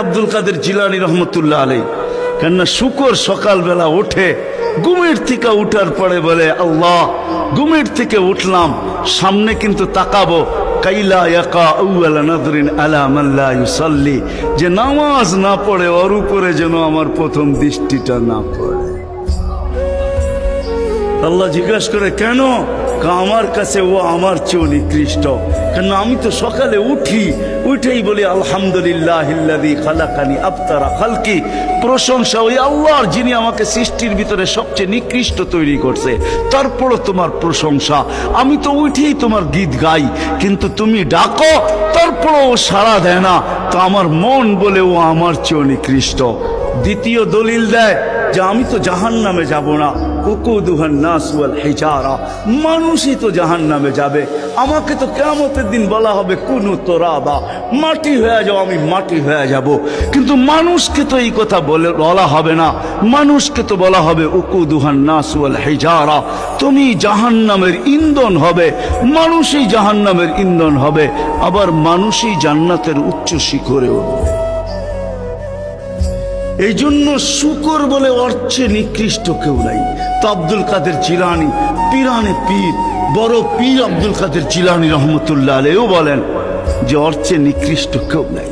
আব্দুল কাদের জিলানী রহমতুল্লাহ আলাইহি, কেননা শুকর সকালবেলা ওঠে, ঘুমের থেকে উঠার পরে বলে আল্লাহ ঘুমের থেকে উঠলাম, সামনে কিন্তু তাকাবো, কাইলা ইয়াকা আউয়ালা নাদরিন আলা মান লা ইউসাল্লি, যে নামাজ না পড়ে ওর উপরে যেন আমার প্রথম দৃষ্টিটা না পড়ে। আল্লাহ জিজ্ঞাসা করে কেন? আমার কাছে ও আমার চেয়েও নিকৃষ্ট, কেন আমি তো সকালে উঠেই বলি আলহামদুলিল্লাহিল্লাযী খালাকানি আবতারা খালকি, প্রশংসা ওই আল্লাহর যিনি আমাকে সৃষ্টির ভিতরে সবচেয়ে নিকৃষ্ট তৈরি করছে, তারপরও তোমার প্রশংসা। আমি তো উঠেই তোমার গীত গাই, কিন্তু তুমি ডাকো তারপরও ও সাড়া দেয় না, তো আমার মন বলে ও আমার চেয়েও নিকৃষ্ট। দ্বিতীয় দলিল দেয় যে আমি তো জাহান্নামে যাব না, উকুদুহান নাস ওয়াল হিজারা, মানুষই তো জাহান্নামে যাবে। আমাকে তো কিয়ামতের দিন বলা হবে কুনু তুরাবা, মাটি হয়ে যাও, আমি মাটি হয়ে যাব। কিন্তু মানুষকে তো এই কথা বলা হবে না, মানুষকে তো বলা হবে উকুদুহান নাস ওয়াল হিজারা, তুমি জাহান্নামের ইন্ধন হবে, মানুষই জাহান্নামের ইন্ধন হবে, আবার মানুষই জান্নাতের উচ্চ শিখরে উঠবে। এই জন্য শুকর বলে অর্থে নিকৃষ্ট কেউ নাই। তো আব্দুল কাদের জিলানী পীরানে পীর, বড় পীর আব্দুল কাদের জিলানী রহমতুল্লাহ আলাইহিও বলেন যে অর্থে নিকৃষ্ট কেউ নাই।